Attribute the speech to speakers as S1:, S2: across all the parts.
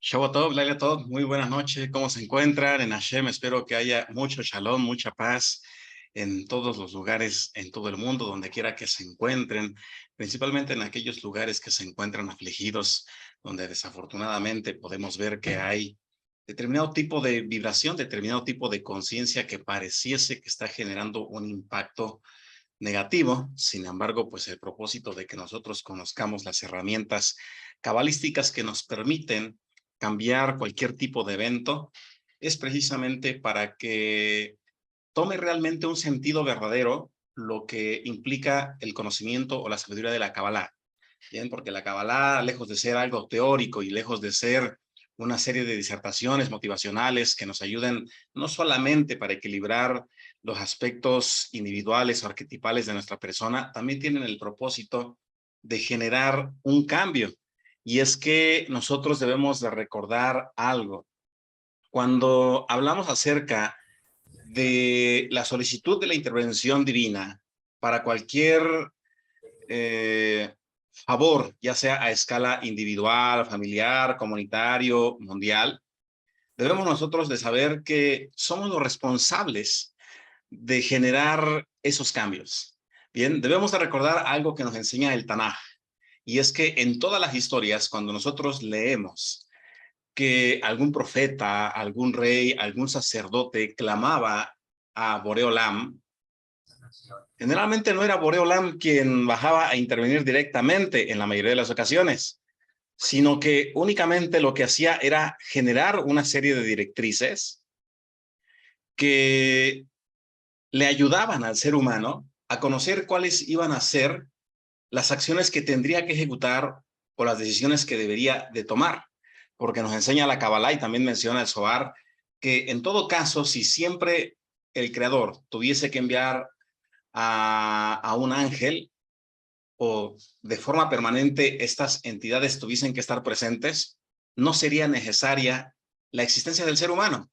S1: Shabbat Tov, Laila Tov, muy buenas noches, ¿cómo se encuentran? En Hashem espero que haya mucho shalom, mucha paz en todos los lugares, en todo el mundo, donde quiera que se encuentren, principalmente en aquellos lugares que se encuentran afligidos, donde desafortunadamente podemos ver que hay determinado tipo de vibración, determinado tipo de conciencia que pareciese que está generando un impacto negativo. Sin embargo, pues el propósito de que nosotros conozcamos las herramientas cabalísticas que nos permiten cambiar cualquier tipo de evento es precisamente para que tome realmente un sentido verdadero lo que implica el conocimiento o la sabiduría de la Kabbalah. Bien, porque la Kabbalah, lejos de ser algo teórico y lejos de ser una serie de disertaciones motivacionales que nos ayuden no solamente para equilibrar los aspectos individuales o arquetipales de nuestra persona, también tienen el propósito de generar un cambio. Y es que nosotros debemos de recordar algo. Cuando hablamos acerca de la solicitud de la intervención divina para cualquier favor, ya sea a escala individual, familiar, comunitario, mundial, debemos nosotros de saber que somos los responsables de generar esos cambios. Bien, debemos de recordar algo que nos enseña el Tanaj, y es que en todas las historias, cuando nosotros leemos que algún profeta, algún rey, algún sacerdote clamaba a Boreolam, generalmente no era Boreolam quien bajaba a intervenir directamente en la mayoría de las ocasiones, sino que únicamente lo que hacía era generar una serie de directrices que le ayudaban al ser humano a conocer cuáles iban a ser las acciones que tendría que ejecutar o las decisiones que debería de tomar, porque nos enseña la Kabbalah y también menciona el Zohar que en todo caso, si siempre el creador tuviese que enviar a un ángel o de forma permanente estas entidades tuviesen que estar presentes, no sería necesaria la existencia del ser humano.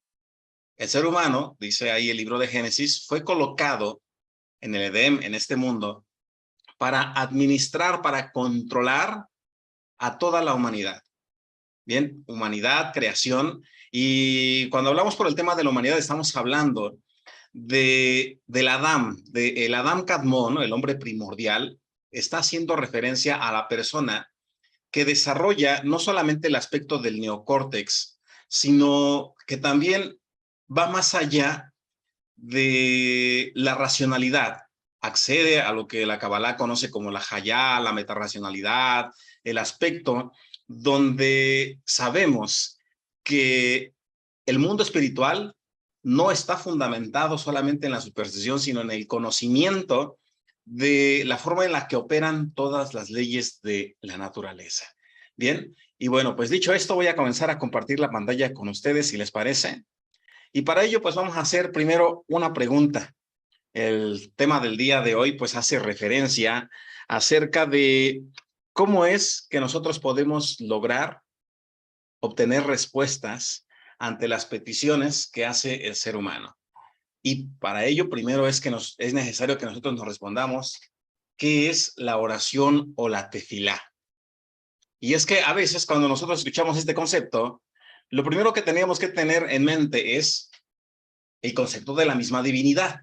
S1: El ser humano, dice ahí el libro de Génesis, fue colocado en el Edén, en este mundo, para administrar, para controlar a toda la humanidad. Bien, humanidad, creación. Y cuando hablamos por el tema de la humanidad, estamos hablando del Adán, del Adán Kadmon, ¿no? El hombre primordial, está haciendo referencia a la persona que desarrolla no solamente el aspecto del neocórtex, sino que también va más allá de la racionalidad. Accede a lo que la Kabbalah conoce como la Hayá, la metarracionalidad, el aspecto donde sabemos que el mundo espiritual no está fundamentado solamente en la superstición, sino en el conocimiento de la forma en la que operan todas las leyes de la naturaleza. Bien, y bueno, pues dicho esto, voy a comenzar a compartir la pantalla con ustedes, si les parece. Y para ello, pues vamos a hacer primero una pregunta. El tema del día de hoy, pues hace referencia acerca de cómo es que nosotros podemos lograr obtener respuestas ante las peticiones que hace el ser humano. Y para ello, primero es necesario que nosotros nos respondamos qué es la oración o la tefilá. Y es que a veces cuando nosotros escuchamos este concepto, lo primero que teníamos que tener en mente es el concepto de la misma divinidad.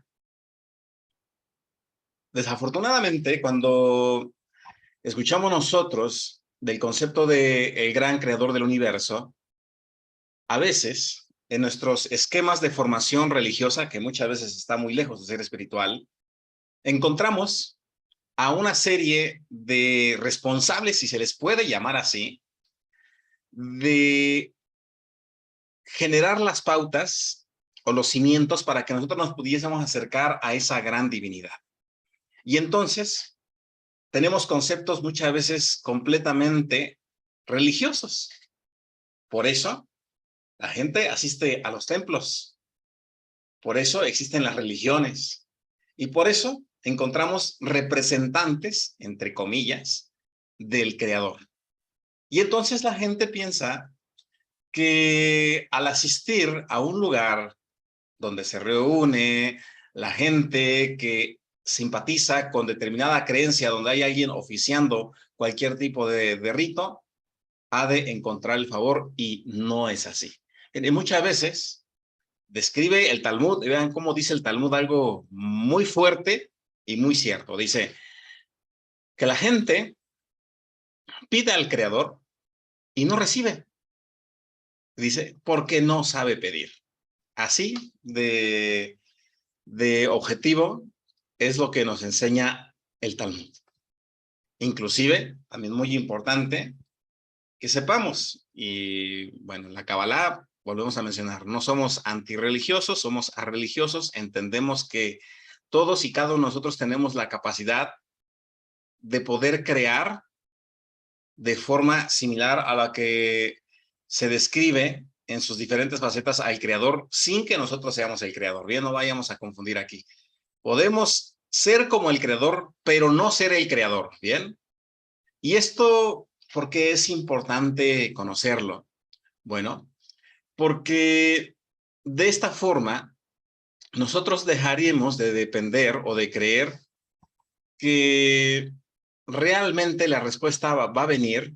S1: Desafortunadamente, cuando escuchamos nosotros del concepto de el gran creador del universo, a veces en nuestros esquemas de formación religiosa, que muchas veces está muy lejos de ser espiritual, encontramos a una serie de responsables, si se les puede llamar así, de generar las pautas o los cimientos para que nosotros nos pudiésemos acercar a esa gran divinidad. Y entonces tenemos conceptos muchas veces completamente religiosos. Por eso la gente asiste a los templos. Por eso existen las religiones. Y por eso encontramos representantes, entre comillas, del creador. Y entonces la gente piensa que al asistir a un lugar donde se reúne la gente que simpatiza con determinada creencia, donde hay alguien oficiando cualquier tipo de rito, ha de encontrar el favor, y no es así. Y muchas veces describe el Talmud, y vean cómo dice el Talmud algo muy fuerte y muy cierto. Dice que la gente pide al Creador y no recibe. Dice, porque no sabe pedir. Así de objetivo es lo que nos enseña el Talmud. Inclusive, también muy importante, que sepamos, y bueno, la Kabbalah, volvemos a mencionar, no somos antirreligiosos, somos arreligiosos, entendemos que todos y cada uno de nosotros tenemos la capacidad de poder crear de forma similar a la que se describe en sus diferentes facetas al creador, sin que nosotros seamos el creador. Bien, no vayamos a confundir aquí. Podemos ser como el creador, pero no ser el creador, ¿bien? Y esto, ¿por qué es importante conocerlo? Bueno, porque de esta forma nosotros dejaríamos de depender o de creer que realmente la respuesta va a venir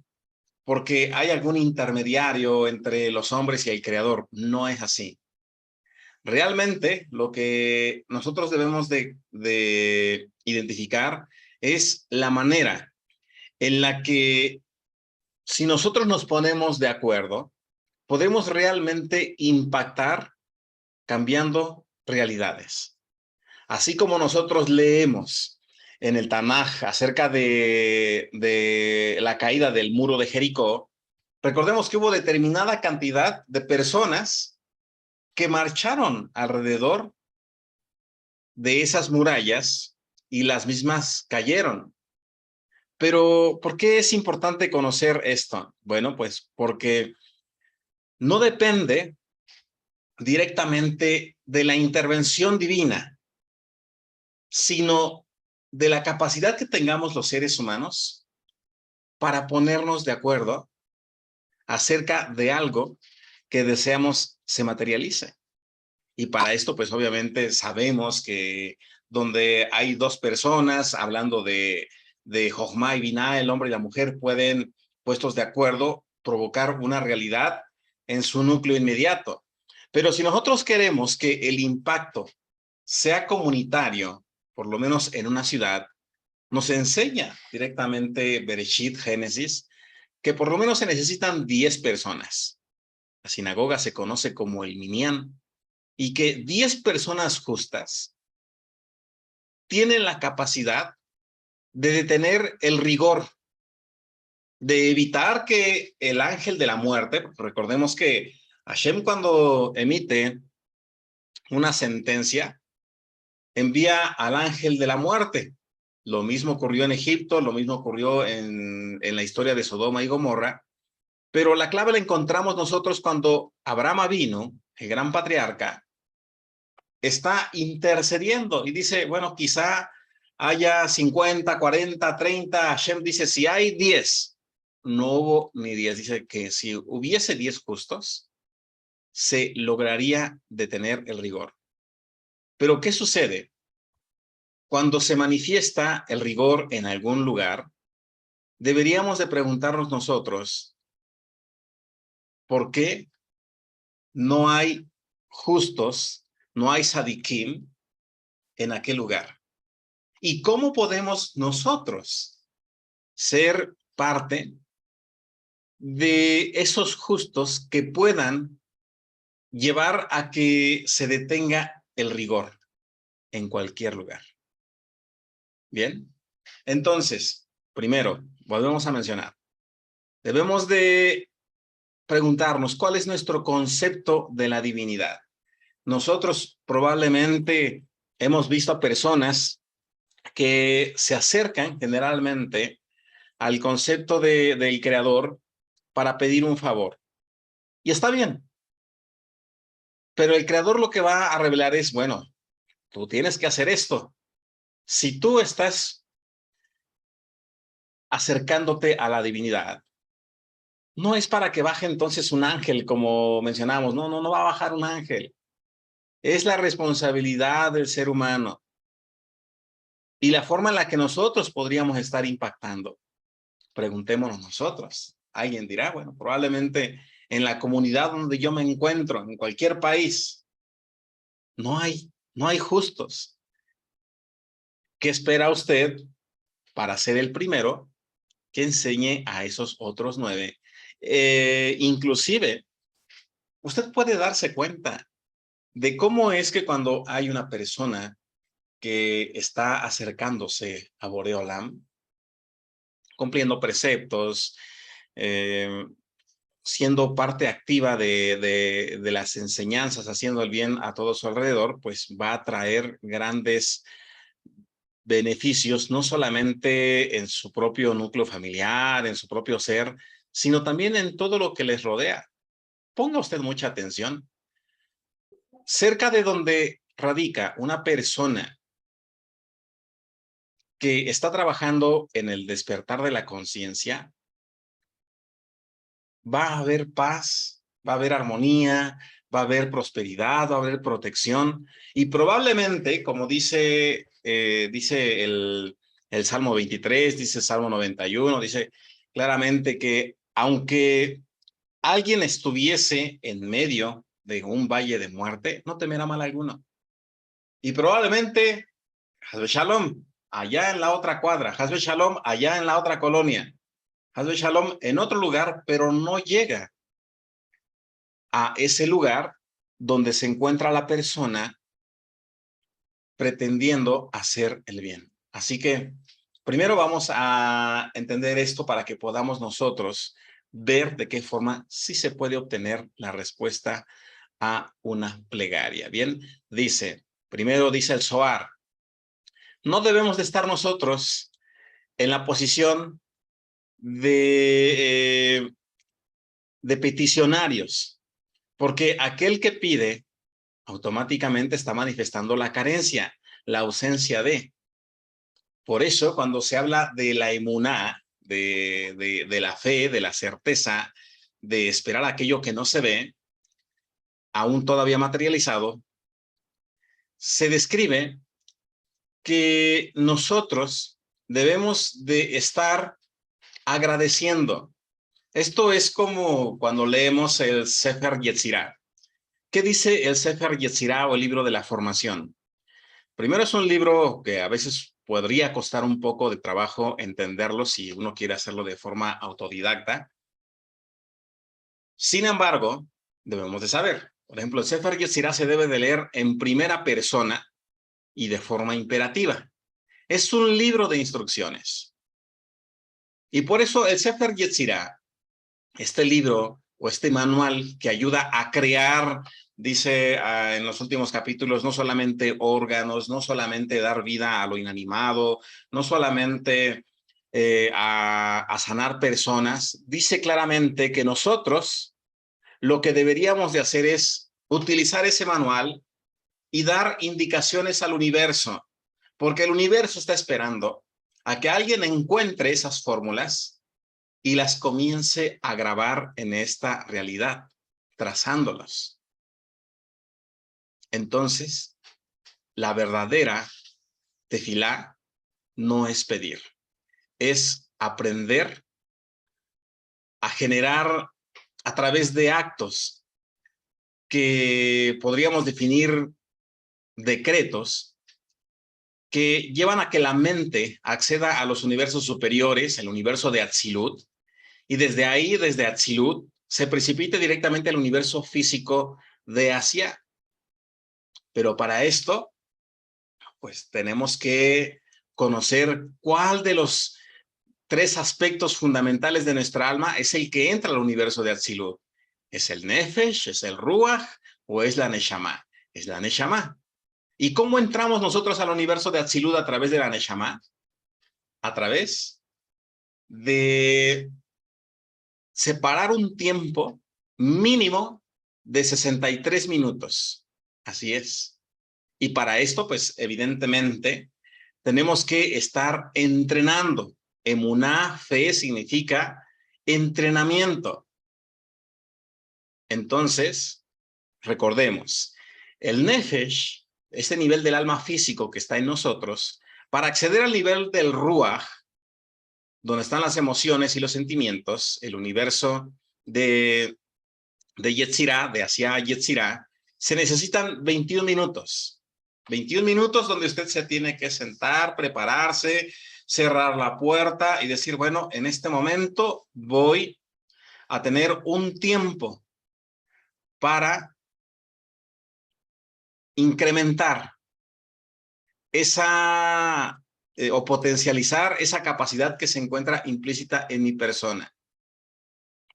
S1: porque hay algún intermediario entre los hombres y el creador. No es así. Realmente lo que nosotros debemos de identificar es la manera en la que, si nosotros nos ponemos de acuerdo, podemos realmente impactar cambiando realidades. Así como nosotros leemos en el Tanaj acerca de la caída del muro de Jericó, recordemos que hubo determinada cantidad de personas que marcharon alrededor de esas murallas y las mismas cayeron. Pero, ¿por qué es importante conocer esto? Bueno, pues porque no depende directamente de la intervención divina, sino de la capacidad que tengamos los seres humanos para ponernos de acuerdo acerca de algo que deseamos se materialice. Y para esto, pues obviamente sabemos que donde hay dos personas hablando de Jochma y Binah, el hombre y la mujer pueden, puestos de acuerdo, provocar una realidad en su núcleo inmediato. Pero si nosotros queremos que el impacto sea comunitario, por lo menos en una ciudad, nos enseña directamente Bereshit, Génesis, que por lo menos se necesitan 10 personas. La sinagoga se conoce como el minyan, y que 10 personas justas tienen la capacidad de detener el rigor, de evitar que el ángel de la muerte, recordemos que Hashem, cuando emite una sentencia, envía al ángel de la muerte. Lo mismo ocurrió en Egipto, lo mismo ocurrió en la historia de Sodoma y Gomorra, pero la clave la encontramos nosotros cuando Abraham vino, el gran patriarca, está intercediendo y dice, bueno, quizá haya 50, 40, 30, Hashem dice, si hay 10, no hubo ni 10, dice que si hubiese 10 justos, se lograría detener el rigor. Pero ¿qué sucede? Cuando se manifiesta el rigor en algún lugar, deberíamos de preguntarnos nosotros, ¿por qué no hay justos, no hay sadikim en aquel lugar? ¿Y cómo podemos nosotros ser parte de esos justos que puedan llevar a que se detenga el rigor en cualquier lugar? Bien, entonces, primero, volvemos a mencionar, debemos de preguntarnos cuál es nuestro concepto de la divinidad. Nosotros probablemente hemos visto a personas que se acercan generalmente al concepto del creador para pedir un favor. Y está bien. Pero el creador lo que va a revelar es, bueno, tú tienes que hacer esto. Si tú estás acercándote a la divinidad, no es para que baje entonces un ángel, como mencionamos. No va a bajar un ángel. Es la responsabilidad del ser humano y la forma en la que nosotros podríamos estar impactando. Preguntémonos nosotros, Alguien dirá, bueno, probablemente en la comunidad donde yo me encuentro, en cualquier país, no hay justos. ¿Qué espera usted para ser el primero que enseñe a esos otros 9? Inclusive, usted puede darse cuenta de cómo es que cuando hay una persona que está acercándose a Boreolam, cumpliendo preceptos, siendo parte activa de las enseñanzas, haciendo el bien a todo su alrededor, pues va a traer grandes beneficios, no solamente en su propio núcleo familiar, en su propio ser, sino también en todo lo que les rodea. Ponga usted mucha atención. Cerca de donde radica una persona que está trabajando en el despertar de la conciencia, va a haber paz, va a haber armonía, va a haber prosperidad, va a haber protección y probablemente, como dice el Salmo 23, dice el Salmo 91, dice claramente que aunque alguien estuviese en medio de un valle de muerte, no temerá mal alguno. Y probablemente, Hasbe Shalom, allá en la otra cuadra, Hasbe Shalom, allá en la otra colonia, Hasbe Shalom en otro lugar, pero no llega a ese lugar donde se encuentra la persona pretendiendo hacer el bien. Así que primero vamos a entender esto para que podamos nosotros ver de qué forma sí se puede obtener la respuesta a una plegaria. Bien, primero dice el Zohar, no debemos de estar nosotros en la posición de peticionarios, porque aquel que pide automáticamente está manifestando la carencia, la ausencia de. Por eso, cuando se habla de la emuná, de la fe, de la certeza, de esperar aquello que no se ve, aún todavía materializado, se describe que nosotros debemos de estar agradeciendo. Esto es como cuando leemos el Sefer Yetzirah. ¿Qué dice el Sefer Yetzirah o el libro de la formación? Primero es un libro que a veces podría costar un poco de trabajo entenderlo si uno quiere hacerlo de forma autodidacta. Sin embargo, debemos de saber. Por ejemplo, el Sefer Yetzirah se debe de leer en primera persona y de forma imperativa. Es un libro de instrucciones. Y por eso el Sefer Yetzirah, este libro o este manual que ayuda a crear, dice en los últimos capítulos, no solamente órganos, no solamente dar vida a lo inanimado, no solamente a sanar personas, dice claramente que nosotros lo que deberíamos de hacer es utilizar ese manual y dar indicaciones al universo, porque el universo está esperando a que alguien encuentre esas fórmulas y las comience a grabar en esta realidad, trazándolas. Entonces, la verdadera tefilá no es pedir, es aprender a generar a través de actos que podríamos definir decretos que llevan a que la mente acceda a los universos superiores, el universo de Atzilut, y desde ahí, desde Atzilut, se precipite directamente al universo físico de Asia. Pero para esto, pues tenemos que conocer cuál de los 3 aspectos fundamentales de nuestra alma es el que entra al universo de Atzilut. ¿Es el Nefesh, es el Ruach o es la Neshama? Es la Neshama. ¿Y cómo entramos nosotros al universo de Atzilut a través de la Neshama? A través de separar un tiempo mínimo de 63 minutos. Así es. Y para esto, pues evidentemente, tenemos que estar entrenando. Emuná, fe, significa entrenamiento. Entonces, recordemos, el Nefesh, este nivel del alma físico que está en nosotros, para acceder al nivel del Ruach, donde están las emociones y los sentimientos, el universo de Yetzirah, de Asiá Yetzirah, se necesitan 21 minutos. 21 minutos donde usted se tiene que sentar, prepararse, cerrar la puerta y decir, bueno, en este momento voy a tener un tiempo para incrementar esa o potencializar esa capacidad que se encuentra implícita en mi persona.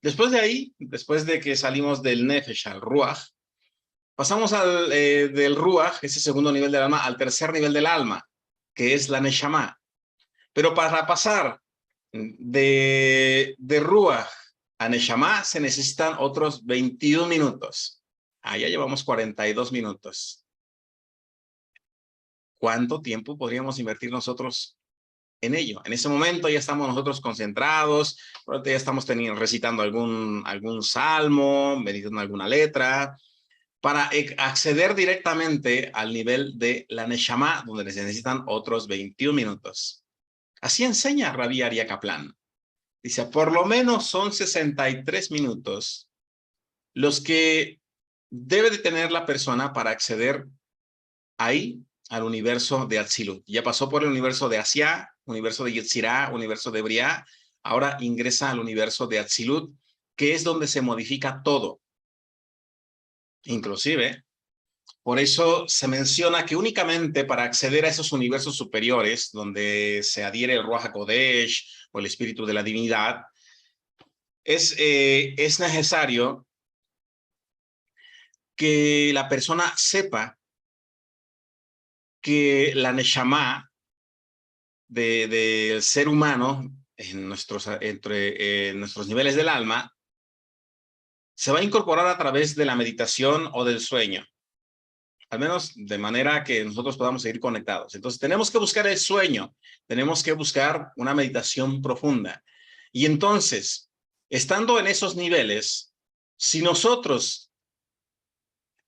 S1: Después de ahí, después de que salimos del Nefesh al Ruach, pasamos del Ruach, ese segundo nivel del alma, al tercer nivel del alma, que es la Neshama. Pero para pasar de Ruach a Neshama se necesitan otros 21 minutos. Ya llevamos 42 minutos. ¿Cuánto tiempo podríamos invertir nosotros en ello? En ese momento ya estamos nosotros concentrados, ya estamos recitando algún salmo, meditando alguna letra, para acceder directamente al nivel de la Neshama, donde se necesitan otros 21 minutos. Así enseña Rabbi Aryeh Kaplan. Dice, por lo menos son 63 minutos los que debe de tener la persona para acceder ahí al universo de Atzilut. Ya pasó por el universo de Asiá, universo de Yetzirah, universo de Briah, ahora ingresa al universo de Atzilut, que es donde se modifica todo. Inclusive, por eso se menciona que únicamente para acceder a esos universos superiores, donde se adhiere el Ruach HaKodesh o el espíritu de la divinidad, es necesario que la persona sepa que la Neshama del ser humano en nuestros niveles del alma se va a incorporar a través de la meditación o del sueño, al menos de manera que nosotros podamos seguir conectados. Entonces tenemos que buscar el sueño, tenemos que buscar una meditación profunda. Y entonces, estando en esos niveles, si nosotros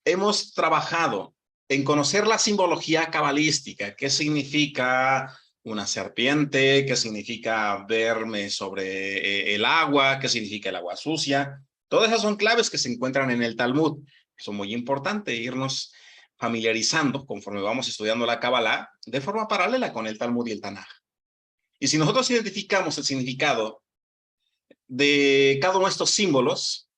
S1: hemos trabajado en conocer la simbología cabalística, qué significa una serpiente, qué significa verme sobre el agua, qué significa el agua sucia. Todas esas son claves que se encuentran en el Talmud. Es muy importante irnos familiarizando conforme vamos estudiando la Kabbalah de forma paralela con el Talmud y el Tanaj. Y si nosotros identificamos el significado de cada uno de estos símbolos,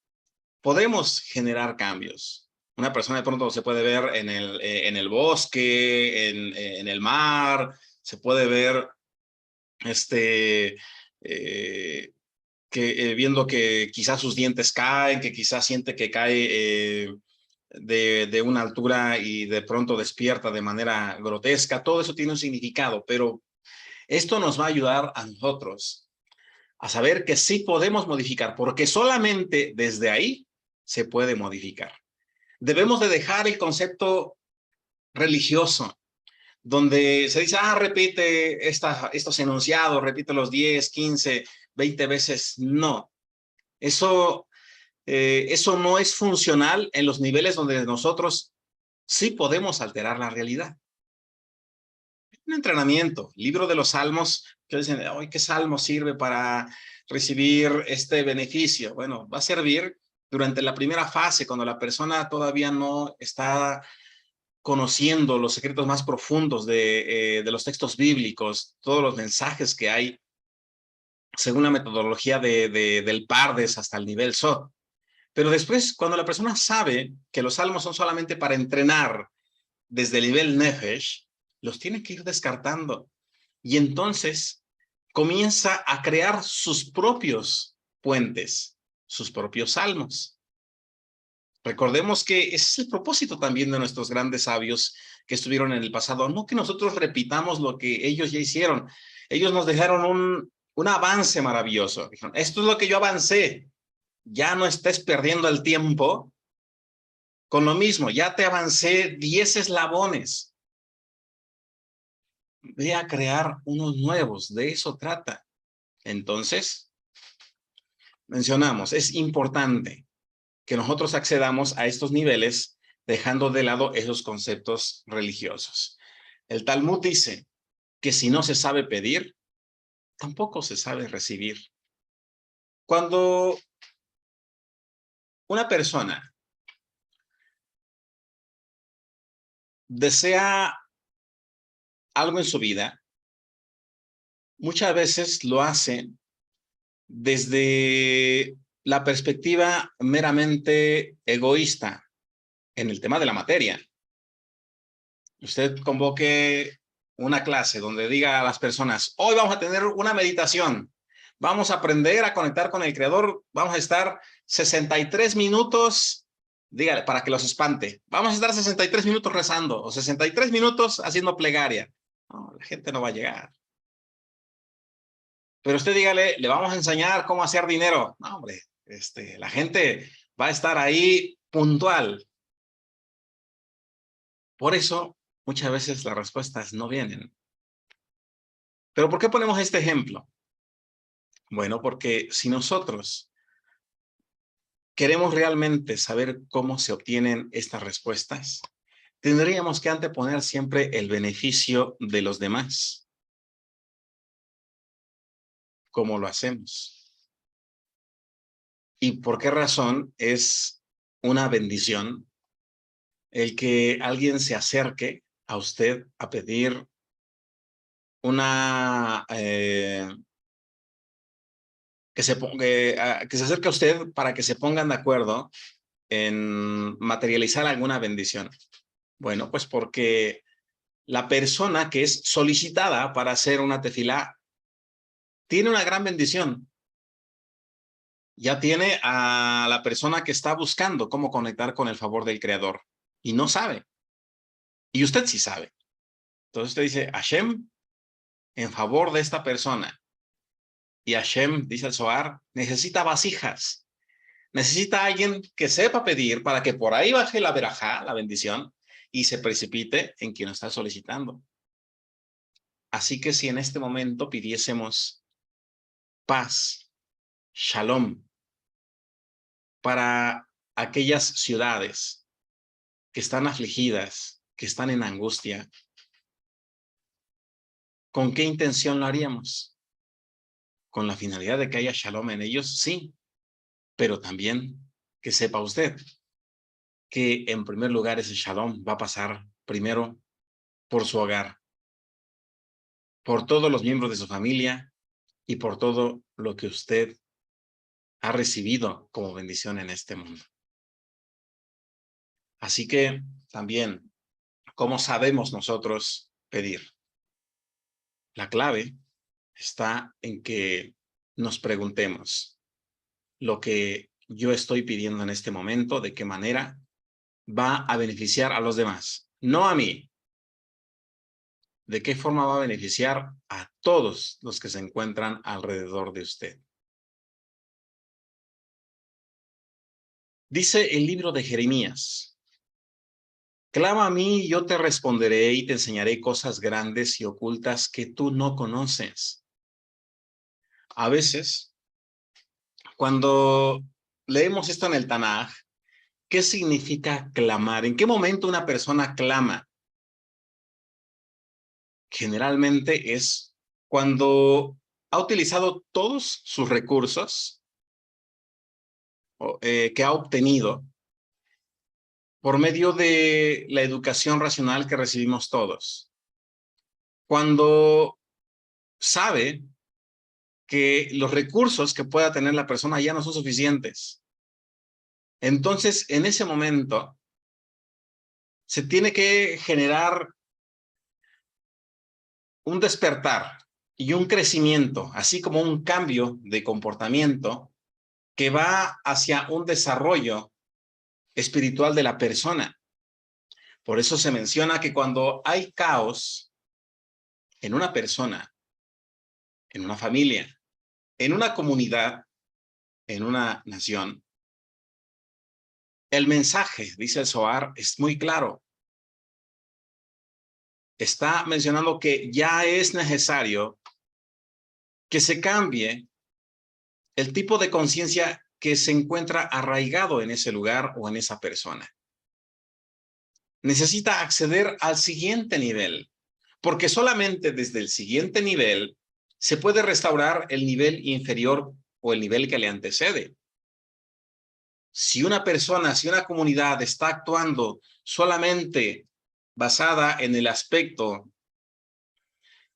S1: podemos generar cambios. Una persona de pronto se puede ver en el bosque, en el mar, se puede ver viendo que quizás sus dientes caen, que quizás siente que cae de una altura y de pronto despierta de manera grotesca. Todo eso tiene un significado, pero esto nos va a ayudar a nosotros a saber que sí podemos modificar, porque solamente desde ahí se puede modificar. Debemos de dejar el concepto religioso, donde se dice, repite estos enunciados, repite los 10, 15, 20 veces. No, eso no es funcional en los niveles donde nosotros sí podemos alterar la realidad. Un entrenamiento, libro de los salmos, que dicen, ¿qué salmo sirve para recibir este beneficio? Bueno, va a servir durante la primera fase, cuando la persona todavía no está conociendo los secretos más profundos de los textos bíblicos, todos los mensajes que hay, según la metodología del Pardes hasta el nivel Sod. Pero después, cuando la persona sabe que los salmos son solamente para entrenar desde el nivel Nefesh, los tiene que ir descartando. Y entonces comienza a crear sus propios puentes, sus propios salmos. Recordemos que ese es el propósito también de nuestros grandes sabios que estuvieron en el pasado. No que nosotros repitamos lo que ellos ya hicieron. Ellos nos dejaron un avance maravilloso. Dijeron, esto es lo que yo avancé. Ya no estés perdiendo el tiempo con lo mismo. Ya te avancé 10 eslabones. Ve a crear unos nuevos. De eso trata. Entonces, mencionamos, es importante que nosotros accedamos a estos niveles dejando de lado esos conceptos religiosos. El Talmud dice que si no se sabe pedir, tampoco se sabe recibir. Cuando una persona desea algo en su vida, muchas veces lo hace desde la perspectiva meramente egoísta en el tema de la materia. Usted convoque una clase donde diga a las personas, hoy vamos a tener una meditación, vamos a aprender a conectar con el Creador, vamos a estar 63 minutos, dígale, para que los espante, vamos a estar 63 minutos rezando o 63 minutos haciendo plegaria. No, la gente no va a llegar. Pero usted dígale, le vamos a enseñar cómo hacer dinero. No, hombre, la gente va a estar ahí puntual. Por eso, muchas veces las respuestas no vienen. ¿Pero por qué ponemos este ejemplo? Bueno, porque si nosotros queremos realmente saber cómo se obtienen estas respuestas, tendríamos que anteponer siempre el beneficio de los demás. ¿Cómo lo hacemos? ¿Y por qué razón es una bendición el que alguien se acerque a usted a pedir una... que se acerque a usted para que se pongan de acuerdo en materializar alguna bendición? Bueno, pues porque la persona que es solicitada para hacer una tefilá tiene una gran bendición. Ya tiene a la persona que está buscando cómo conectar con el favor del Creador y no sabe. Y usted sí sabe. Entonces usted dice, Hashem, en favor de esta persona. Y Hashem, dice el Zohar, necesita vasijas. Necesita alguien que sepa pedir para que por ahí baje la verajá, la bendición, y se precipite en quien lo está solicitando. Así que si en este momento pidiésemos paz, shalom, para aquellas ciudades que están afligidas, que están en angustia, ¿con qué intención lo haríamos? ¿Con la finalidad de que haya shalom en ellos? Sí, pero también que sepa usted que en primer lugar ese shalom va a pasar primero por su hogar, por todos los miembros de su familia y por todo lo que usted ha recibido como bendición en este mundo. Así que también, ¿cómo sabemos nosotros pedir? La clave está en que nos preguntemos lo que yo estoy pidiendo en este momento, de qué manera va a beneficiar a los demás, no a mí. ¿De qué forma va a beneficiar a todos los que se encuentran alrededor de usted? Dice el libro de Jeremías, clama a mí y yo te responderé y te enseñaré cosas grandes y ocultas que tú no conoces. A veces, cuando leemos esto en el Tanaj, ¿qué significa clamar? ¿En qué momento una persona clama? Generalmente es cuando ha utilizado todos sus recursos que ha obtenido por medio de la educación racional que recibimos todos. Cuando sabe que los recursos que pueda tener la persona ya no son suficientes. Entonces, en ese momento, se tiene que generar un despertar y un crecimiento, así como un cambio de comportamiento que va hacia un desarrollo espiritual de la persona. Por eso se menciona que cuando hay caos en una persona, en una familia, en una comunidad, en una nación, el mensaje, dice el Zohar, es muy claro. Está mencionando que ya es necesario que se cambie el tipo de conciencia que se encuentra arraigado en ese lugar o en esa persona. Necesita acceder al siguiente nivel, porque solamente desde el siguiente nivel se puede restaurar el nivel inferior o el nivel que le antecede. Si una persona, si una comunidad está actuando solamente basada en el aspecto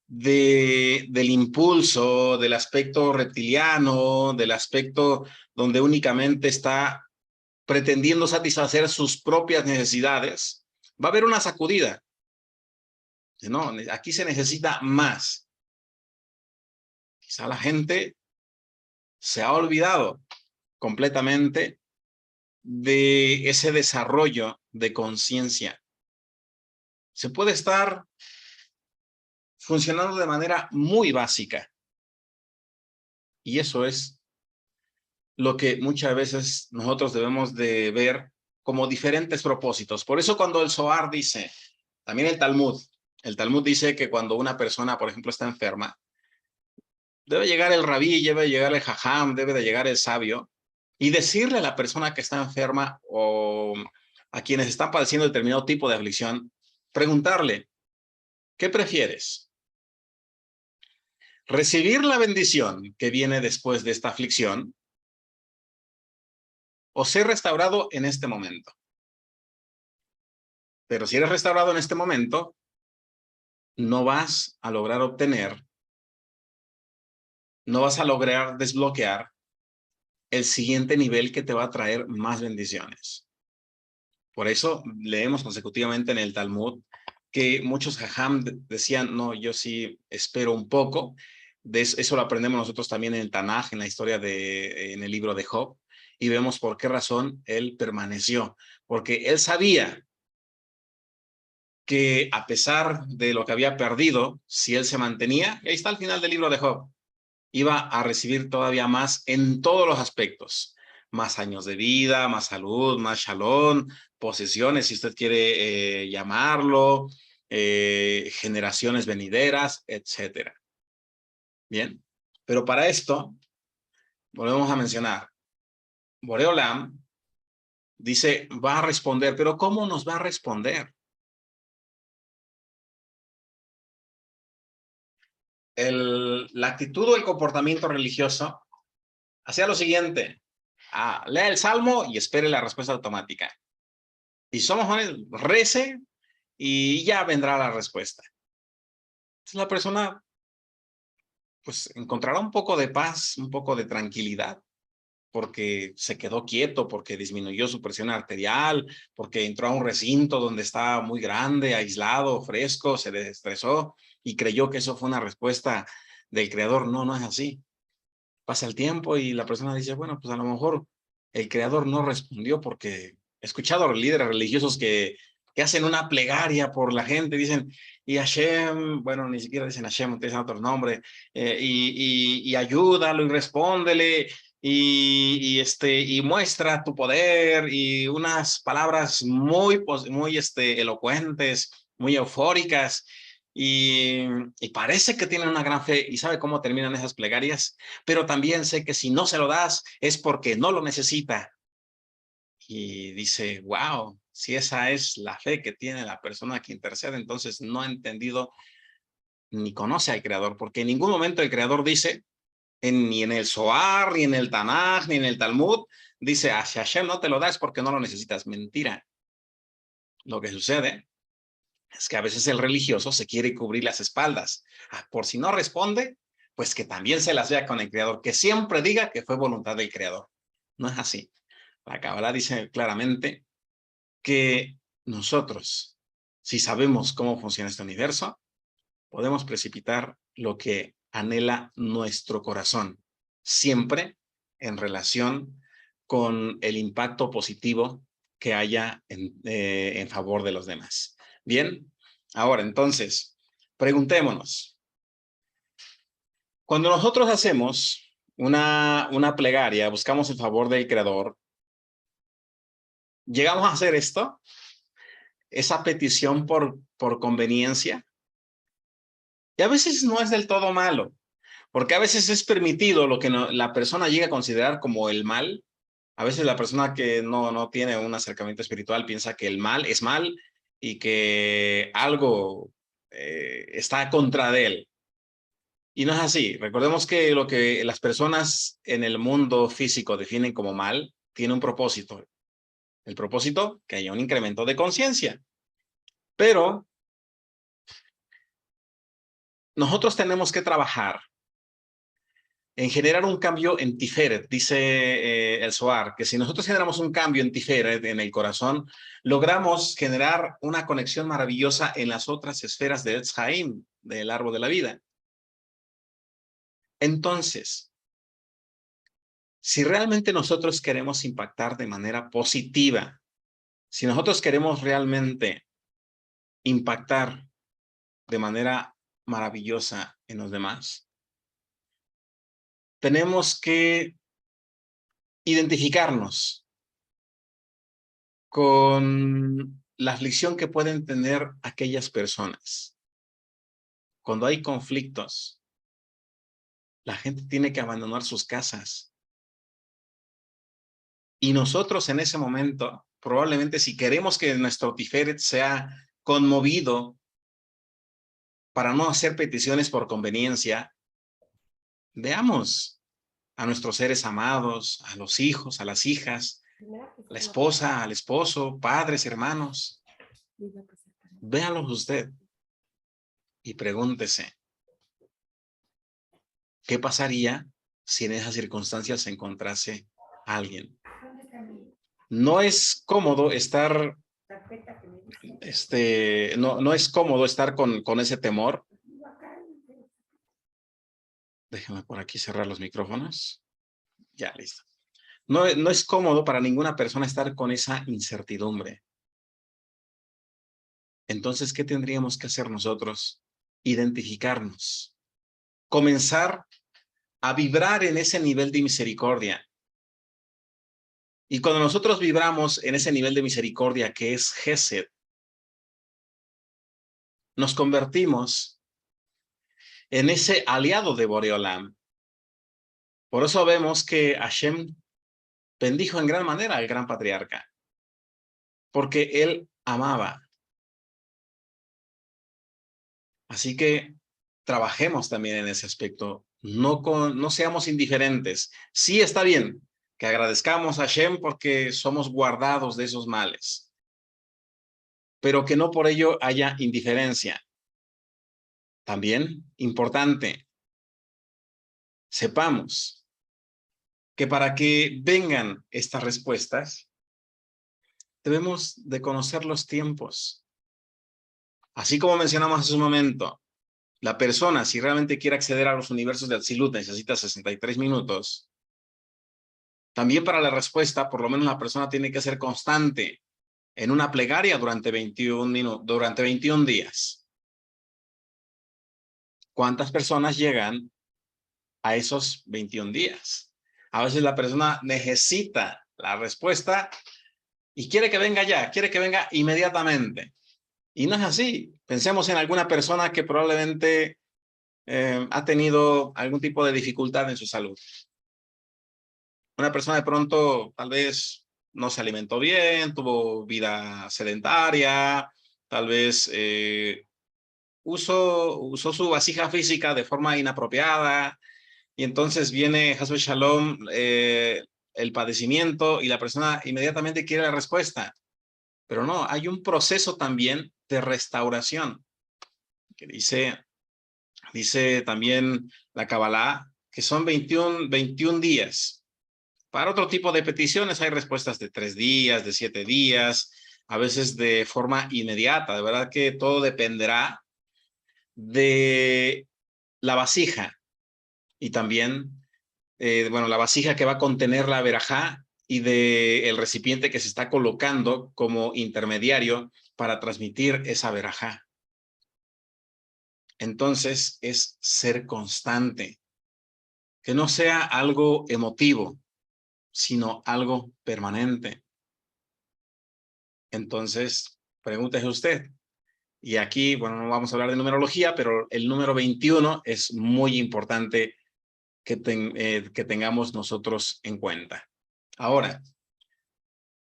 S1: del impulso, del aspecto reptiliano, del aspecto donde únicamente está pretendiendo satisfacer sus propias necesidades, va a haber una sacudida. No, aquí se necesita más. Quizá la gente se ha olvidado completamente de ese desarrollo de conciencia. Se puede estar funcionando de manera muy básica. Y eso es lo que muchas veces nosotros debemos de ver como diferentes propósitos. Por eso cuando el Zohar dice, también el Talmud dice que cuando una persona, por ejemplo, está enferma, debe llegar el rabí, debe llegar el jajam, debe de llegar el sabio y decirle a la persona que está enferma o a quienes están padeciendo determinado tipo de aflicción, preguntarle, ¿qué prefieres? ¿Recibir la bendición que viene después de esta aflicción o ser restaurado en este momento? Pero si eres restaurado en este momento, no vas a lograr obtener, no vas a lograr desbloquear el siguiente nivel que te va a traer más bendiciones. Por eso leemos consecutivamente en el Talmud que muchos jajam decían, no, yo sí espero un poco. De eso lo aprendemos nosotros también en el Tanaj, en la historia en el libro de Job, y vemos por qué razón él permaneció. Porque él sabía que a pesar de lo que había perdido, si él se mantenía, y ahí está al final del libro de Job, iba a recibir todavía más en todos los aspectos. Más años de vida, más salud, más shalom, posesiones, si usted quiere llamarlo, generaciones venideras, etcétera. Bien, pero para esto, volvemos a mencionar, Boreolam dice, va a responder, pero ¿cómo nos va a responder? La actitud o el comportamiento religioso hacía lo siguiente, lea el salmo y espere la respuesta automática. Y somos honestos, rece y ya vendrá la respuesta. Entonces la persona pues encontrará un poco de paz, un poco de tranquilidad, porque se quedó quieto, porque disminuyó su presión arterial, porque entró a un recinto donde estaba muy grande, aislado, fresco, se desestresó y creyó que eso fue una respuesta del creador. No, no es así. Pasa el tiempo y la persona dice, bueno, pues a lo mejor el creador no respondió porque he escuchado a los líderes religiosos que hacen una plegaria por la gente, dicen, y Hashem, bueno, ni siquiera dicen Hashem, utilizan otros nombres, y ayúdalo y respóndele, y muestra tu poder, y unas palabras muy elocuentes, muy eufóricas, y parece que tienen una gran fe, y sabe cómo terminan esas plegarias, pero también sé que si no se lo das es porque no lo necesita. Y dice, wow, si esa es la fe que tiene la persona que intercede, entonces no ha entendido ni conoce al Creador, porque en ningún momento el Creador dice, ni en el Zohar, ni en el Tanaj, ni en el Talmud, dice, si Hashem no te lo das porque no lo necesitas. Mentira. Lo que sucede es que a veces el religioso se quiere cubrir las espaldas. Por si no responde, pues que también se las vea con el Creador, que siempre diga que fue voluntad del Creador. No es así. La Kabbalah dice claramente que nosotros, si sabemos cómo funciona este universo, podemos precipitar lo que anhela nuestro corazón, siempre en relación con el impacto positivo que haya en favor de los demás. Bien, ahora entonces, preguntémonos, cuando nosotros hacemos una plegaria, buscamos el favor del Creador, ¿llegamos a hacer esto? ¿Esa petición por conveniencia? Y a veces no es del todo malo, porque a veces es permitido lo que la persona llega a considerar como el mal. A veces la persona que no tiene un acercamiento espiritual piensa que el mal es mal y que algo está contra de él. Y no es así. Recordemos que lo que las personas en el mundo físico definen como mal tiene un propósito. El propósito, que haya un incremento de conciencia. Pero nosotros tenemos que trabajar en generar un cambio en Tiferet. Dice el Zohar, que si nosotros generamos un cambio en Tiferet, en el corazón, logramos generar una conexión maravillosa en las otras esferas de Etz Haim, del árbol de la vida. Entonces, si realmente nosotros queremos impactar de manera positiva, si nosotros queremos realmente impactar de manera maravillosa en los demás, tenemos que identificarnos con la aflicción que pueden tener aquellas personas. Cuando hay conflictos, la gente tiene que abandonar sus casas. Y nosotros en ese momento, probablemente si queremos que nuestro Tiferet sea conmovido para no hacer peticiones por conveniencia, veamos a nuestros seres amados, a los hijos, a las hijas, a la esposa, al esposo, padres, hermanos. Véanlos usted y pregúntese, ¿qué pasaría si en esas circunstancias se encontrase alguien? No es cómodo estar, no es cómodo estar con ese temor. Déjame por aquí cerrar los micrófonos. Ya, listo. No es cómodo para ninguna persona estar con esa incertidumbre. Entonces, ¿qué tendríamos que hacer nosotros? Identificarnos. Comenzar a vibrar en ese nivel de misericordia. Y cuando nosotros vibramos en ese nivel de misericordia que es Gesed, nos convertimos en ese aliado de Boreolam. Por eso vemos que Hashem bendijo en gran manera al gran patriarca, porque él amaba. Así que trabajemos también en ese aspecto. No seamos indiferentes. Sí está bien que agradezcamos a Hashem porque somos guardados de esos males, pero que no por ello haya indiferencia. También importante, sepamos que para que vengan estas respuestas, debemos de conocer los tiempos. Así como mencionamos hace un momento, la persona, si realmente quiere acceder a los universos de Atzilut, necesita 63 minutos. También para la respuesta, por lo menos la persona tiene que ser constante en una plegaria durante 21 días. ¿Cuántas personas llegan a esos 21 días? A veces la persona necesita la respuesta y quiere que venga ya, quiere que venga inmediatamente. Y no es así. Pensemos en alguna persona que probablemente ha tenido algún tipo de dificultad en su salud. Una persona de pronto tal vez no se alimentó bien, tuvo vida sedentaria, tal vez usó su vasija física de forma inapropiada y entonces viene Hasbe Shalom, el padecimiento y la persona inmediatamente quiere la respuesta. Pero no, hay un proceso también de restauración que dice también la Kabbalah que son 21 días. Para otro tipo de peticiones hay respuestas de 3 días, de 7 días, a veces de forma inmediata. De verdad que todo dependerá de la vasija y también, bueno, la vasija que va a contener la verajá y del recipiente que se está colocando como intermediario para transmitir esa verajá. Entonces es ser constante, que no sea algo emotivo, sino algo permanente. Entonces, pregúntese usted. Y aquí, bueno, no vamos a hablar de numerología, pero el número 21 es muy importante que tengamos nosotros en cuenta. Ahora,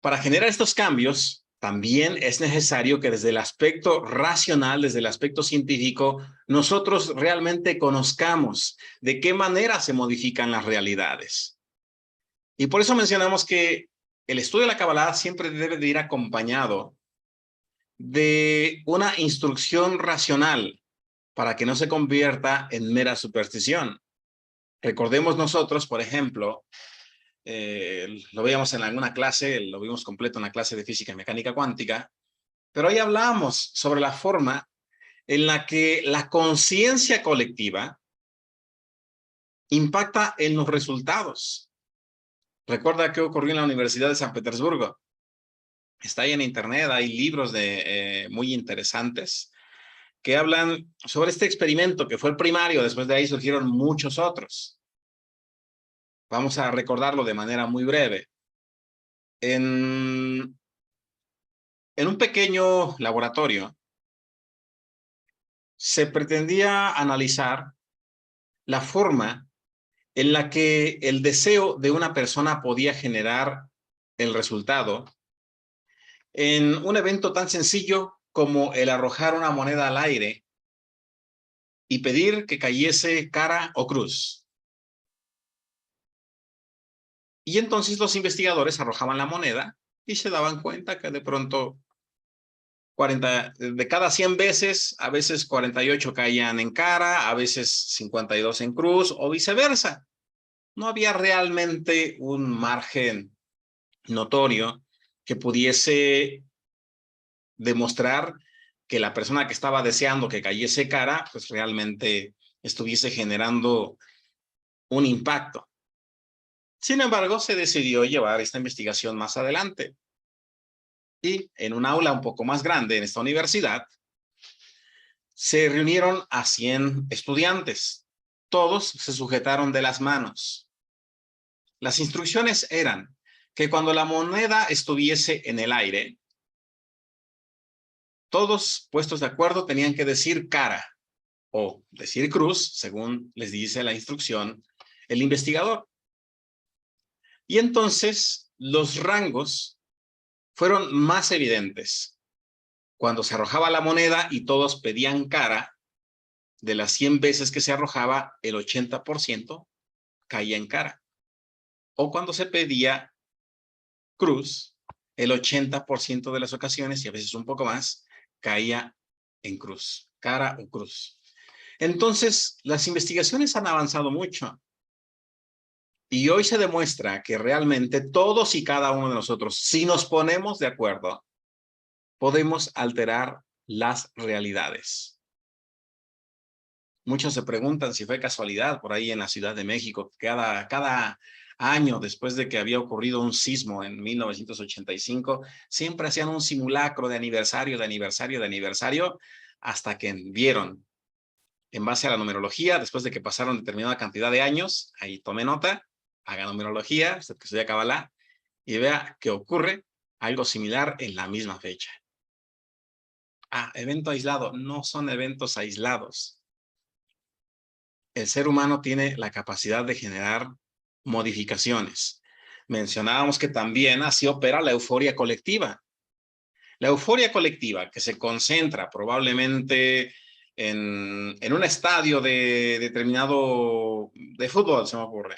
S1: para generar estos cambios, también es necesario que desde el aspecto racional, desde el aspecto científico, nosotros realmente conozcamos de qué manera se modifican las realidades. Y por eso mencionamos que el estudio de la Kabbalah siempre debe de ir acompañado de una instrucción racional para que no se convierta en mera superstición. Recordemos nosotros, por ejemplo, lo veíamos en alguna clase, lo vimos completo en la clase de física y mecánica cuántica, pero ahí hablamos sobre la forma en la que la conciencia colectiva impacta en los resultados. Recuerda qué ocurrió en la Universidad de San Petersburgo. Está ahí en internet, hay libros muy interesantes que hablan sobre este experimento que fue el primario, después de ahí surgieron muchos otros. Vamos a recordarlo de manera muy breve. En un pequeño laboratorio se pretendía analizar la forma en la que el deseo de una persona podía generar el resultado en un evento tan sencillo como el arrojar una moneda al aire y pedir que cayese cara o cruz. Y entonces los investigadores arrojaban la moneda y se daban cuenta que de pronto 40, de cada 100 veces, a veces 48 caían en cara, a veces 52 en cruz o viceversa. No había realmente un margen notorio que pudiese demostrar que la persona que estaba deseando que cayese cara, pues realmente estuviese generando un impacto. Sin embargo, se decidió llevar esta investigación más adelante. Y en un aula un poco más grande en esta universidad, se reunieron a 100 estudiantes. Todos se sujetaron de las manos. Las instrucciones eran que cuando la moneda estuviese en el aire, todos puestos de acuerdo tenían que decir cara o decir cruz, según les dice la instrucción el investigador. Y entonces los rangos fueron más evidentes. Cuando se arrojaba la moneda y todos pedían cara, de las 100 veces que se arrojaba, el 80% caía en cara. O cuando se pedía cruz, el 80% de las ocasiones, y a veces un poco más, caía en cruz, cara o cruz. Entonces, las investigaciones han avanzado mucho. Y hoy se demuestra que realmente todos y cada uno de nosotros, si nos ponemos de acuerdo, podemos alterar las realidades. Muchos se preguntan si fue casualidad por ahí en la Ciudad de México. Cada año después de que había ocurrido un sismo en 1985, siempre hacían un simulacro de aniversario, hasta que vieron, en base a la numerología, después de que pasaron determinada cantidad de años, ahí tome nota, haga numerología, usted que estudia Kabbalah, y vea que ocurre algo similar en la misma fecha. Evento aislado. No son eventos aislados. El ser humano tiene la capacidad de generar modificaciones. Mencionábamos que también así opera la euforia colectiva. La euforia colectiva que se concentra probablemente en un estadio determinado de fútbol, se me ocurre.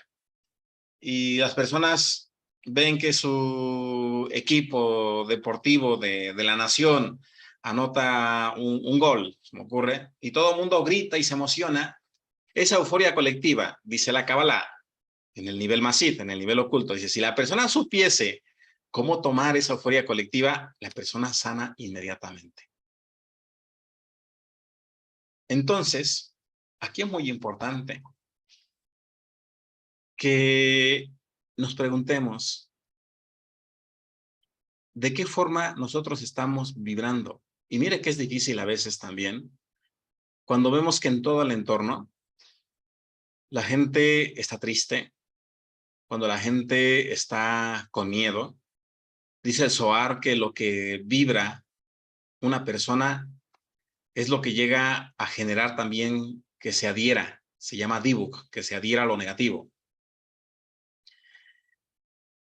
S1: Y las personas ven que su equipo deportivo de la nación anota un gol, se me ocurre, y todo el mundo grita y se emociona. Esa euforia colectiva, dice la Kabbalah, en el nivel masif, en el nivel oculto, dice, si la persona supiese cómo tomar esa euforia colectiva, la persona sana inmediatamente. Entonces, aquí es muy importante que nos preguntemos de qué forma nosotros estamos vibrando. Y mire que es difícil a veces también, cuando vemos que en todo el entorno la gente está triste, cuando la gente está con miedo. Dice el Zohar que lo que vibra una persona es lo que llega a generar también que se adhiera. Se llama dibuk, que se adhiera a lo negativo.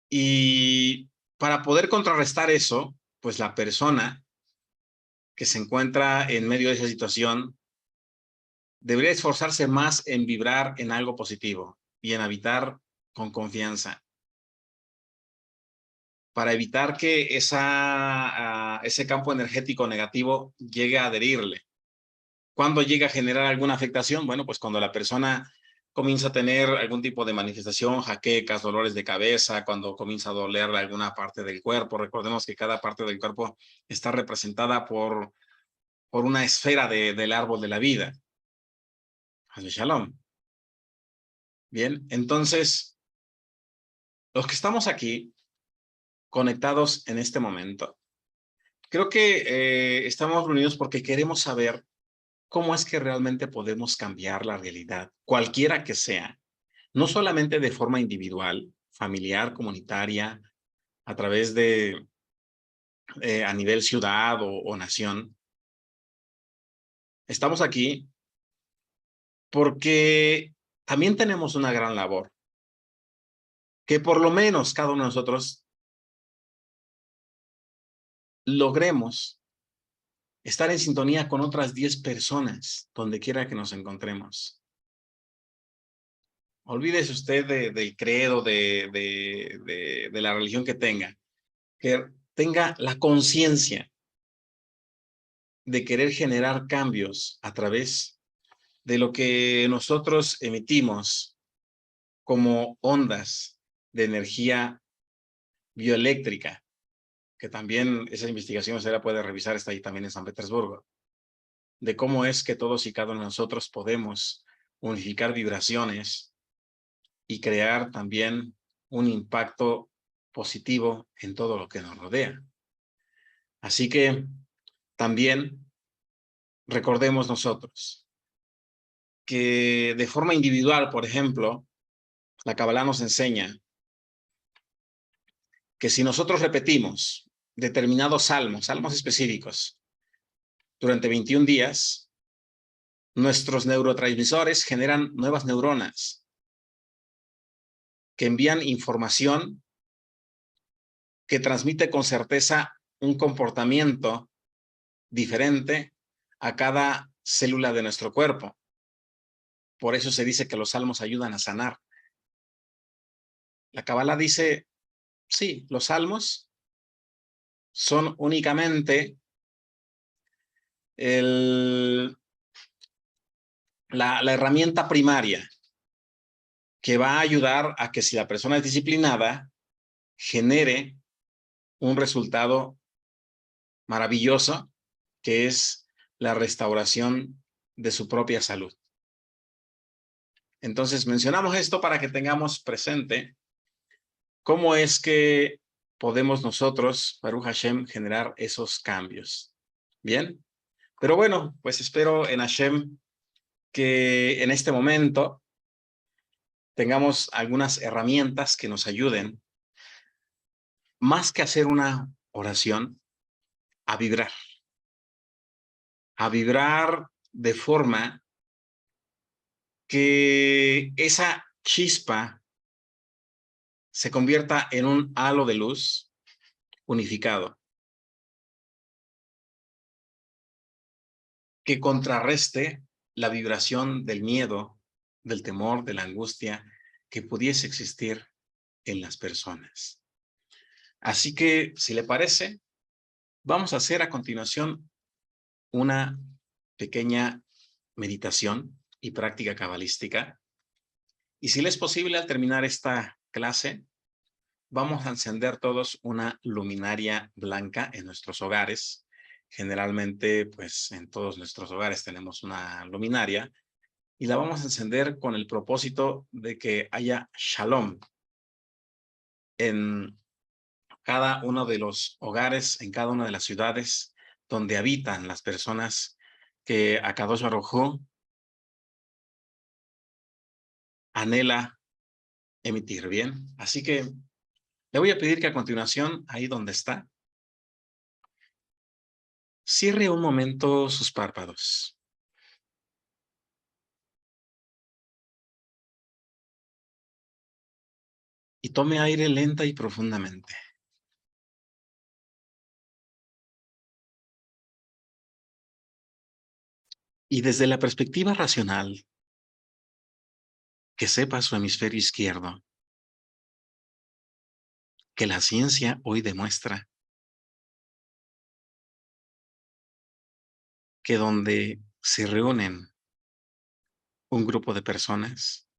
S1: Y para poder contrarrestar eso, pues la persona que se encuentra en medio de esa situación debería esforzarse más en vibrar en algo positivo y en habitar con confianza para evitar que ese campo energético negativo llegue a adherirle. ¿Cuándo llega a generar alguna afectación? Bueno, pues cuando la persona comienza a tener algún tipo de manifestación, jaquecas, dolores de cabeza, cuando comienza a doler alguna parte del cuerpo. Recordemos que cada parte del cuerpo está representada por una esfera del árbol de la vida. Shalom. Bien, entonces, los que estamos aquí conectados en este momento, creo que estamos reunidos porque queremos saber cómo es que realmente podemos cambiar la realidad, cualquiera que sea, no solamente de forma individual, familiar, comunitaria, a través de, a nivel ciudad o nación. Estamos aquí porque también tenemos una gran labor, que por lo menos cada uno de nosotros logremos estar en sintonía con otras 10 personas, donde quiera que nos encontremos. Olvídese usted del credo, de la religión que tenga la conciencia de querer generar cambios a través de lo que nosotros emitimos como ondas de energía bioeléctrica, que también esa investigación se la puede revisar, está ahí también en San Petersburgo, de cómo es que todos y cada uno de nosotros podemos unificar vibraciones y crear también un impacto positivo en todo lo que nos rodea. Así que también recordemos nosotros que de forma individual, por ejemplo, la Kabbalah nos enseña que si nosotros repetimos determinados salmos específicos, durante 21 días, nuestros neurotransmisores generan nuevas neuronas que envían información que transmite con certeza un comportamiento diferente a cada célula de nuestro cuerpo. Por eso se dice que los salmos ayudan a sanar. La Kabbalah dice, sí, los salmos son únicamente la herramienta primaria que va a ayudar a que si la persona es disciplinada, genere un resultado maravilloso, que es la restauración de su propia salud. Entonces, mencionamos esto para que tengamos presente cómo es que podemos nosotros, Baruch Hashem, generar esos cambios. ¿Bien? Pero bueno, pues espero en Hashem que en este momento tengamos algunas herramientas que nos ayuden, más que hacer una oración, a vibrar de forma que esa chispa se convierta en un halo de luz unificado, que contrarreste la vibración del miedo, del temor, de la angustia que pudiese existir en las personas. Así que, si le parece, vamos a hacer a continuación una pequeña meditación y práctica cabalística. Y si le es posible, al terminar esta clase, vamos a encender todos una luminaria blanca en nuestros hogares. Generalmente, pues en todos nuestros hogares tenemos una luminaria y la vamos a encender con el propósito de que haya shalom en cada uno de los hogares, en cada una de las ciudades donde habitan las personas que Akadosh Baruj Hu anhela emitir, ¿bien? Así que le voy a pedir que a continuación, ahí donde está, cierre un momento sus párpados. Y tome aire lenta y profundamente. Y desde la perspectiva racional, que sepa su hemisferio izquierdo, que la ciencia hoy demuestra que donde se reúnen un grupo de personas,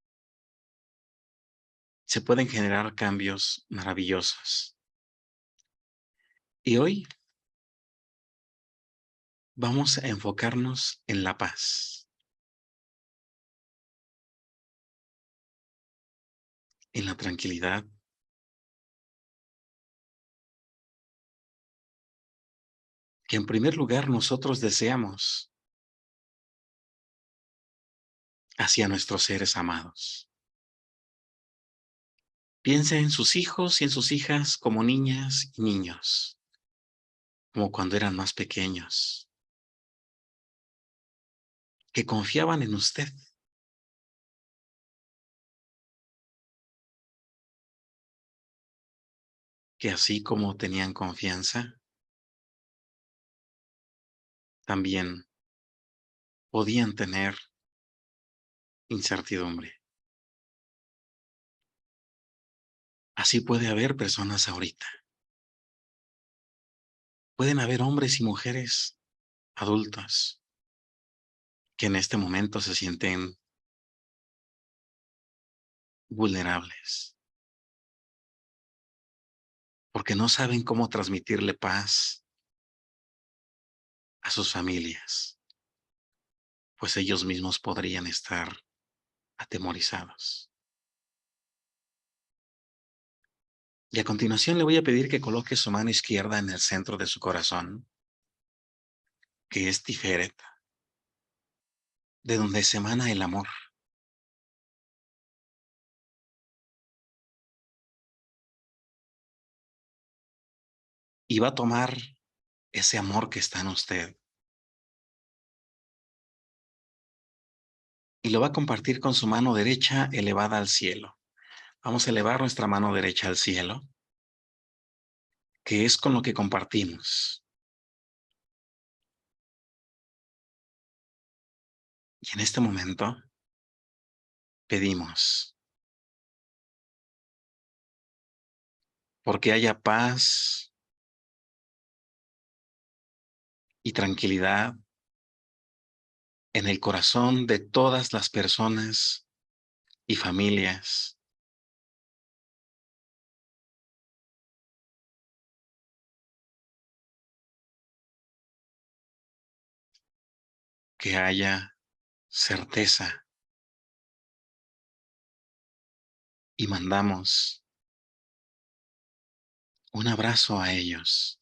S1: se pueden generar cambios maravillosos. Y hoy vamos a enfocarnos en la paz, en la tranquilidad, que en primer lugar nosotros deseamos hacia nuestros seres amados. Piensa en sus hijos y en sus hijas como niñas y niños, como cuando eran más pequeños, que confiaban en usted, que así como tenían confianza, también podían tener incertidumbre. Así puede haber personas ahorita. Pueden haber hombres y mujeres adultos que en este momento se sienten vulnerables porque no saben cómo transmitirle paz a sus familias, pues ellos mismos podrían estar atemorizados. Y a continuación le voy a pedir que coloque su mano izquierda en el centro de su corazón, que es Tiferet, de donde se emana el amor. Y va a tomar ese amor que está en usted y lo va a compartir con su mano derecha elevada al cielo. Vamos a elevar nuestra mano derecha al cielo, que es con lo que compartimos. Y en este momento pedimos porque haya paz y tranquilidad en el corazón de todas las personas y familias que haya certeza y mandamos un abrazo a ellos.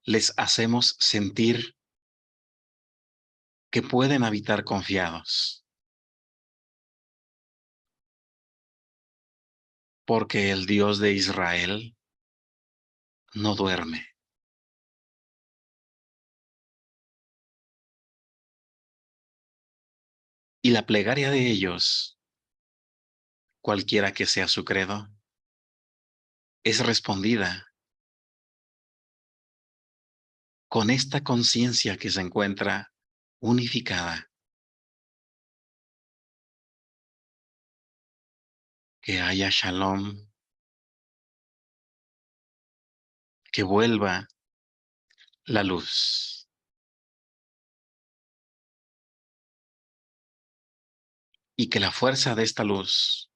S1: Les hacemos sentir que pueden habitar confiados, porque el Dios de Israel no duerme. Y la plegaria de ellos, cualquiera que sea su credo, es respondida con esta conciencia que se encuentra unificada, que haya shalom, que vuelva la luz y que la fuerza de esta luz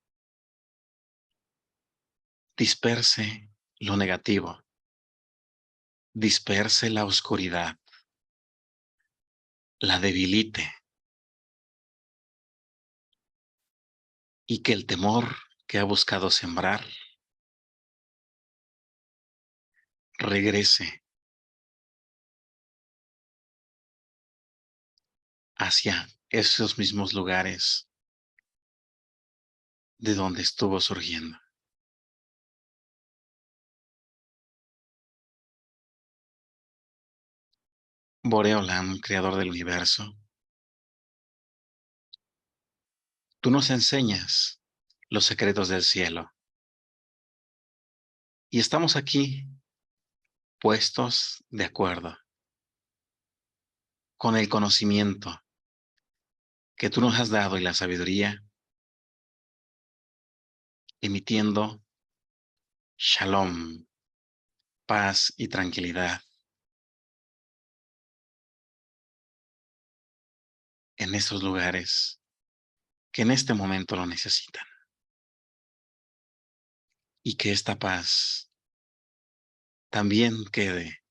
S1: disperse lo negativo, disperse la oscuridad, la debilite y que el temor que ha buscado sembrar regrese hacia esos mismos lugares de donde estuvo surgiendo. Boreolam, creador del universo, tú nos enseñas los secretos del cielo y estamos aquí puestos de acuerdo con el conocimiento que tú nos has dado y la sabiduría, emitiendo shalom, paz y tranquilidad en esos lugares que en este momento lo necesitan. Y que esta paz también quede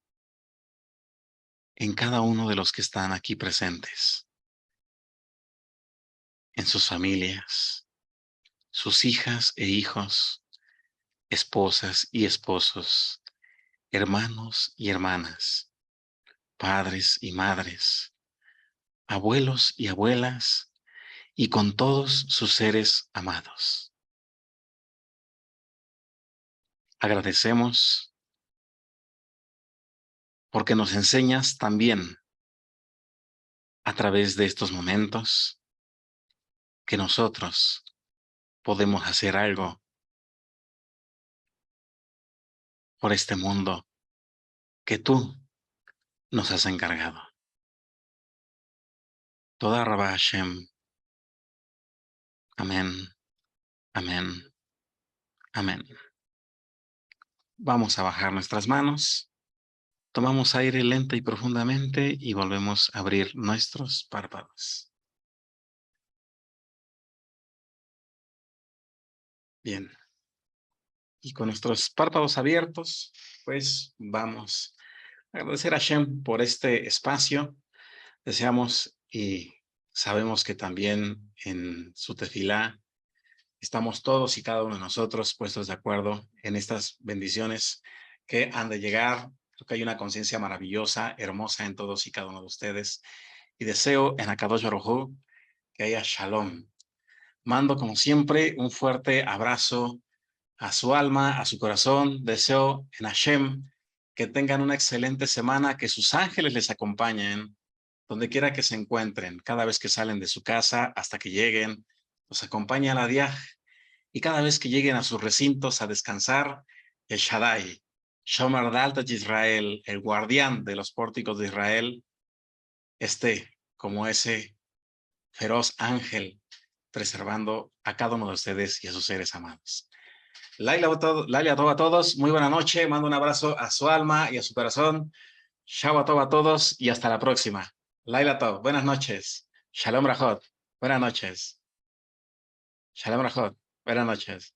S1: en cada uno de los que están aquí presentes, en sus familias, sus hijas e hijos, esposas y esposos, hermanos y hermanas, padres y madres, abuelos y abuelas, y con todos sus seres amados. Agradecemos porque nos enseñas también a través de estos momentos que nosotros podemos hacer algo por este mundo que tú nos has encargado. Toda Rabá Hashem. Amén, amén, amén. Vamos a bajar nuestras manos. Tomamos aire lenta y profundamente y volvemos a abrir nuestros párpados. Bien. Y con nuestros párpados abiertos, pues vamos a agradecer a Hashem por este espacio. Deseamos y sabemos que también en su tefilá estamos todos y cada uno de nosotros puestos de acuerdo en estas bendiciones que han de llegar. Creo que hay una conciencia maravillosa, hermosa en todos y cada uno de ustedes. Y deseo en Akadosh Baruj Hu que haya shalom. Mando, como siempre, un fuerte abrazo a su alma, a su corazón. Deseo en Hashem que tengan una excelente semana, que sus ángeles les acompañen donde quiera que se encuentren, cada vez que salen de su casa hasta que lleguen, los acompaña a la Diaj, y cada vez que lleguen a sus recintos a descansar, el Shaddai, Shomer Dalta de Israel, el guardián de los pórticos de Israel, esté como ese feroz ángel preservando a cada uno de ustedes y a sus seres amados. Laila a todos, muy buena noche, mando un abrazo a su alma y a su corazón. Shabbat a todos y hasta la próxima. Laila Tov, buenas noches. Shalom Rajot, buenas noches. Shalom Rajot, buenas noches.